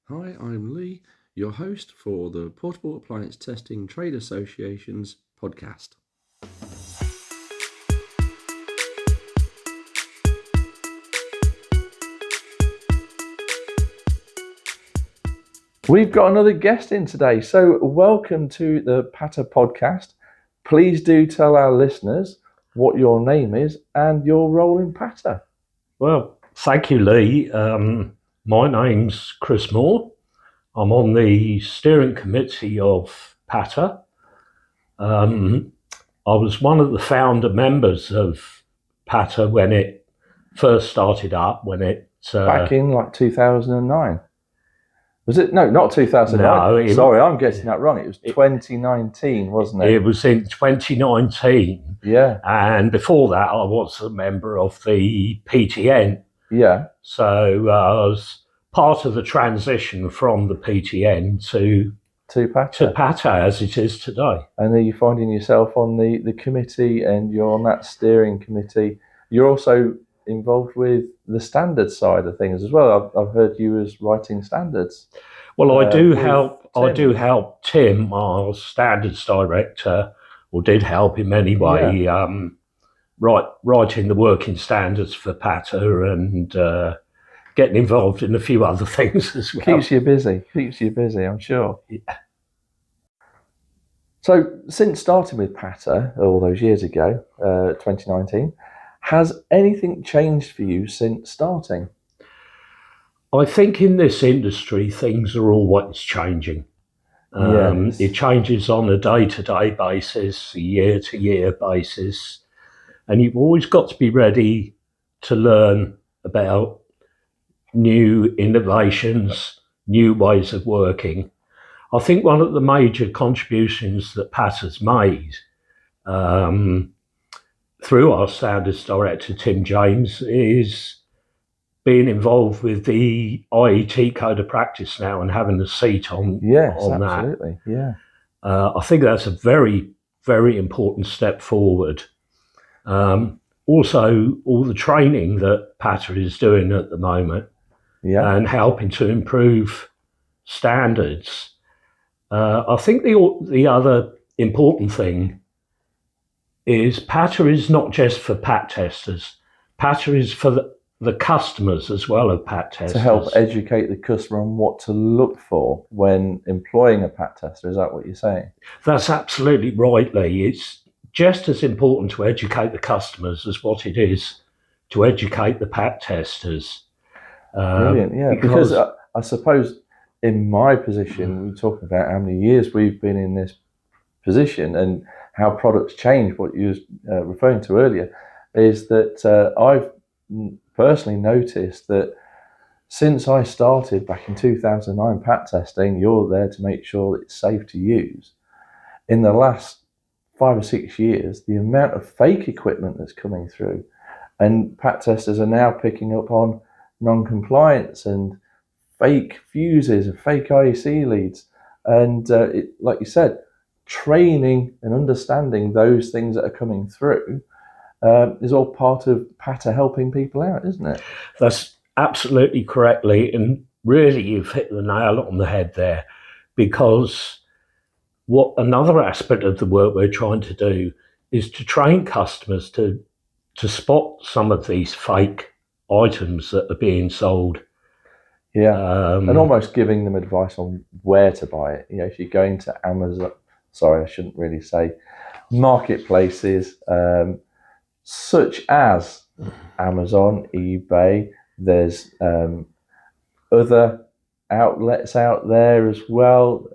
Hi, I'm Lee, your host for the Portable Appliance Testing Trade Association's podcast. We've got another guest in today, so welcome to the PATTA podcast. Please do tell our listeners what your name is and your role in PATTA. Well, thank you, Lee. My name's Chris Moore. I'm on the steering committee of PATTA. I was one of the founder members of PATTA when it first started up, Back in like 2009. Was it? No, not 2009. No, Sorry, I'm getting that wrong. It was 2019, wasn't it? It was in 2019. Yeah. And before that, I was a member of the PTN. Yeah. So I was part of the transition from the PTN to PATTA as it is today. And are you finding yourself on the committee and you're on that steering committee? You're also involved with the standards side of things as well. I've heard you as writing standards. Well, I do help Tim, our standards director, or did help him anyway, writing the working standards for PATTA and getting involved in a few other things as well. Keeps you busy, I'm sure. Yeah. So since starting with PATTA all those years ago, 2019, has anything changed for you since starting? I think in this industry, things are always changing. Yes. It changes on a day-to-day basis, a year-to-year basis, and you've always got to be ready to learn about new innovations, new ways of working. I think one of the major contributions that PATTA's made through our standards director, Tim James, is being involved with the IET Code of Practice now and having a seat on absolutely. that. Yeah. I think that's a very, very important step forward. Also, all the training that PATTA is doing at the moment and helping to improve standards. I think the other important thing is PATTA is not just for PAT testers. PATTA is for the customers as well of PAT testers. To help educate the customer on what to look for when employing a PAT tester. Is that what you're saying? That's absolutely right, Lee. It's just as important to educate the customers as what it is to educate the PAT testers. Brilliant, yeah. Because I suppose in my position, we're talking about how many years we've been in this position and how products change. What you were referring to earlier is that I've personally noticed that since I started back in 2009 PAT testing, you're there to make sure that it's safe to use. In the last 5 or 6 years, the amount of fake equipment that's coming through, and PAT testers are now picking up on non-compliance and fake fuses and fake IEC leads. And like you said, training and understanding those things that are coming through is all part of PATTA helping people out, isn't it? That's absolutely correctly, and really you've hit the nail on the head there, because what another aspect of the work we're trying to do is to train customers to spot some of these fake items that are being sold. Yeah, and almost giving them advice on where to buy it. You know, if you're going to Amazon, sorry, I shouldn't really say, marketplaces such as Amazon, eBay, there's other outlets out there as well,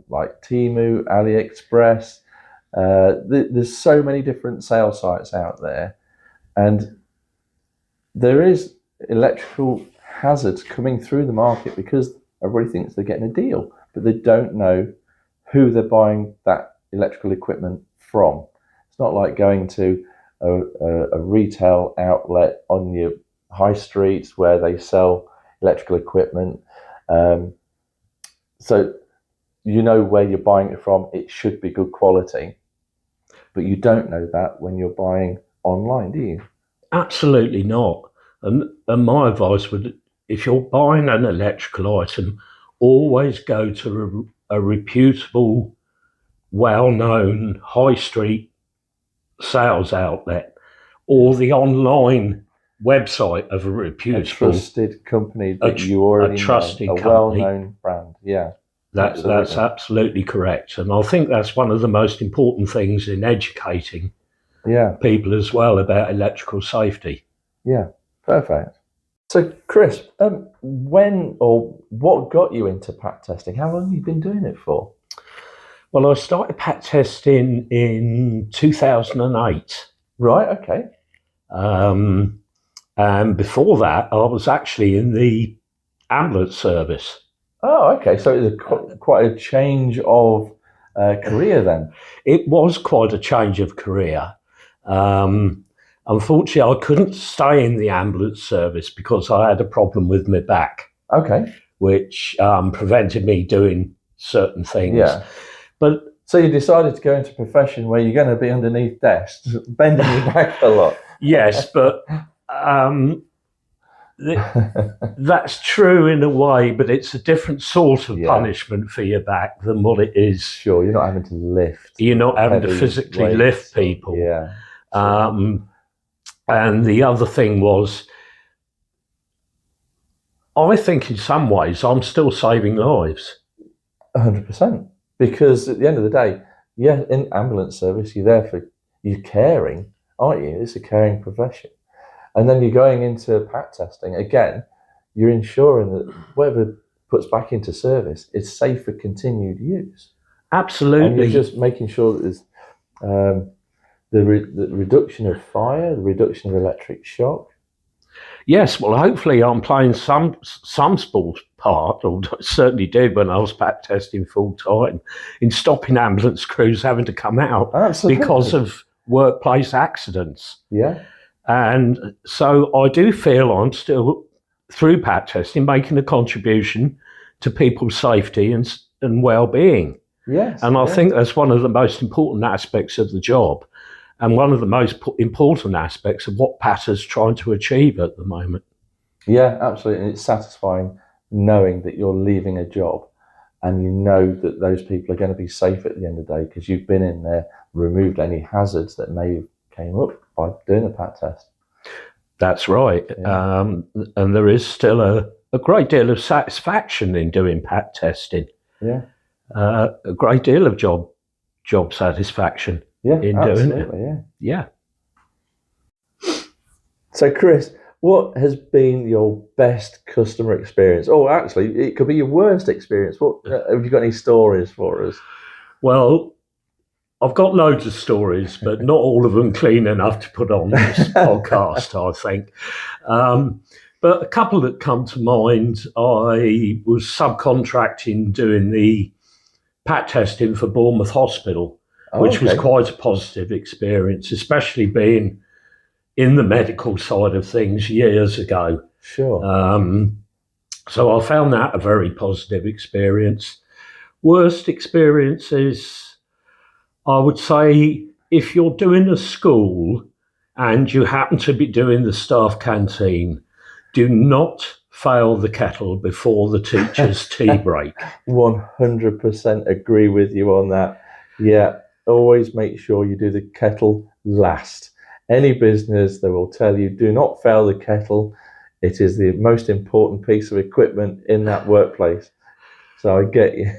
like Temu, AliExpress. There's so many different sales sites out there, and there is electrical hazards coming through the market because everybody thinks they're getting a deal, but they don't know who they're buying that electrical equipment from. It's not like going to a retail outlet on your high streets where they sell electrical equipment. So you know where you're buying it from. It should be good quality, but you don't know that when you're buying online, do you? Absolutely not. And my advice would, if you're buying an electrical item, always go to a reputable, well-known high street sales outlet or the online website of a reputable, trusted company that you already trusted know, a company. well-known brand. Yeah, that's absolutely correct. And I think that's one of the most important things in educating people as well about electrical safety. Yeah, perfect. So, Chris, when or what got you into PAT testing? How long have you been doing it for? Well, I started PAT testing in 2008. Right, okay. And before that, I was actually in the ambulance service. Oh, okay. So it was quite a change of career then. It was quite a change of career. Unfortunately, I couldn't stay in the ambulance service because I had a problem with my back. Okay. Which prevented me doing certain things. Yeah. But so you decided to go into a profession where you're going to be underneath desks, bending your back a lot. Yes, but that's true in a way, but it's a different sort of punishment for your back than what it is. Sure, you're not having to lift. You're not having to physically lift people. Yeah. And the other thing was, I think in some ways I'm still saving lives. 100%. Because at the end of the day, in ambulance service, you're caring, aren't you? It's a caring profession. And then you're going into PAT testing. Again, you're ensuring that whatever puts back into service is safe for continued use. Absolutely. And you're just making sure that there's the reduction of fire, the reduction of electric shock. Yes, well, hopefully I'm playing some small part, or certainly did when I was PAT testing full time, in stopping ambulance crews having to come out. Absolutely. Because of workplace accidents. Yeah. And so I do feel I'm still, through PAT testing, making a contribution to people's safety and well-being. Yes. And I think that's one of the most important aspects of the job. And one of the most important aspects of what PATTA's trying to achieve at the moment. Yeah, absolutely. And it's satisfying knowing that you're leaving a job and you know that those people are going to be safe at the end of the day because you've been in there, removed any hazards that may have came up by doing a PAT test. That's right. Yeah. And there is still a great deal of satisfaction in doing PAT testing. Yeah. A great deal of job satisfaction. Yeah, in absolutely, doing it. Yeah. So, Chris, what has been your best customer experience? Oh, actually, it could be your worst experience. What have you got any stories for us? Well, I've got loads of stories, but not all of them clean enough to put on this podcast, I think. But a couple that come to mind, I was subcontracting doing the PAT testing for Bournemouth Hospital. Which was quite a positive experience, especially being in the medical side of things years ago. Sure. So I found that a very positive experience. Worst experiences, I would say, if you're doing a school and you happen to be doing the staff canteen, do not fail the kettle before the teacher's tea break. 100% agree with you on that. Yeah. Always make sure you do the kettle last. Any business, they will tell you, do not fail the kettle. It is the most important piece of equipment in that workplace. So I get you.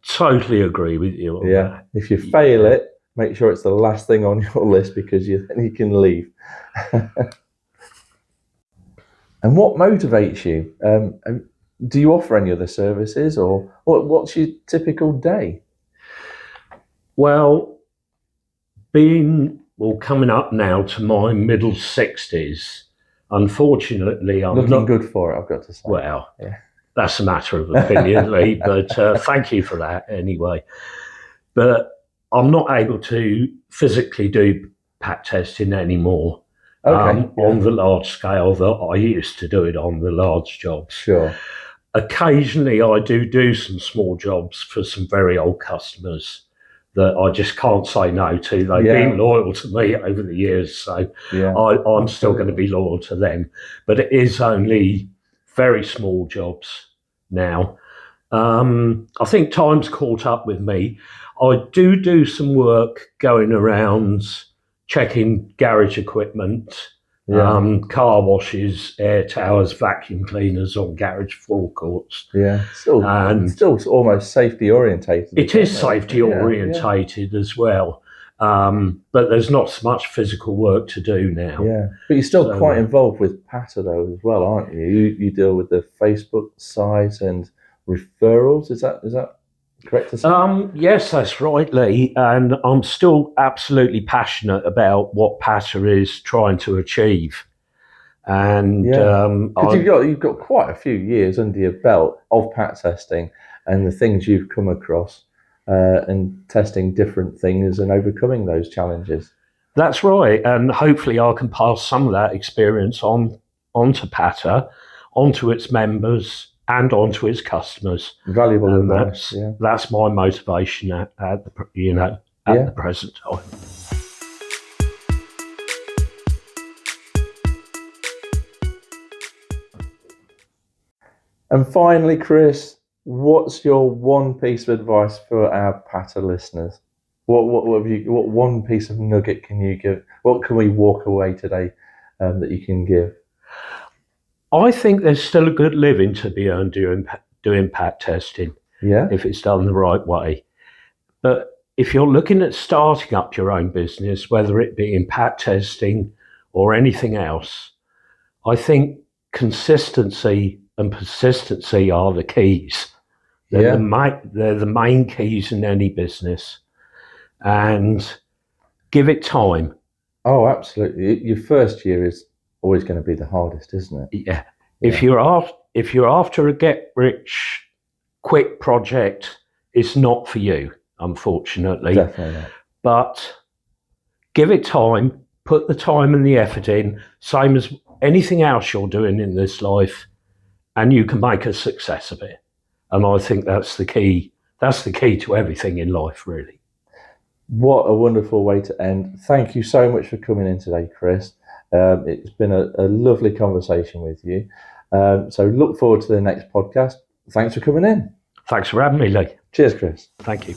Totally agree with you on that. If you fail it, make sure it's the last thing on your list because then you can leave. And what motivates you? Do you offer any other services or what's your typical day? Well, coming up now to my middle 60s, unfortunately, I'm looking good for it, I've got to say. Well, that's a matter of opinion, Lee, but thank you for that anyway. But I'm not able to physically do PAT testing anymore on the large scale that I used to do it on the large jobs. Sure. Occasionally, I do some small jobs for some very old customers that I just can't say no to. They've been loyal to me over the years, so I'm still going to be loyal to them. But it is only very small jobs now. I think time's caught up with me. I do some work going around checking garage equipment, car washes, air towers, vacuum cleaners on garage forecourts. Yeah, still almost safety orientated. It is safety orientated as well. But there's not so much physical work to do now. Yeah, but you're still quite involved with PATTA though as well, aren't you? You deal with the Facebook site and referrals. Is that correct to say? Yes, that's right, Lee. And I'm still absolutely passionate about what PATTA is trying to achieve. And because you've got quite a few years under your belt of PAT testing and the things you've come across and testing different things and overcoming those challenges. That's right, and hopefully I can pass some of that experience onto PATTA, onto its members, and onto its customers. Valuable and advice. That's my motivation at the present time. And finally, Chris, what's your one piece of advice for our PATTA listeners? What one piece of nugget can you give? What can we walk away today that you can give? I think there's still a good living to be earned doing PAT testing, if it's done the right way. But if you're looking at starting up your own business, whether it be in PAT testing or anything else, I think consistency and persistency are the keys. They're the main keys in any business. And give it time. Oh, absolutely. Your first year is always going to be the hardest, isn't it? Yeah. If you're after a get rich quick project, it's not for you, unfortunately. Definitely not. But give it time, put the time and the effort in, same as anything else you're doing in this life, and you can make a success of it. And I think that's the key. That's the key to everything in life, really. What a wonderful way to end. Thank you so much for coming in today, Chris. It's been a lovely conversation with you. So look forward to the next podcast. Thanks for coming in. Thanks for having me, Lee. Cheers, Chris. Thank you.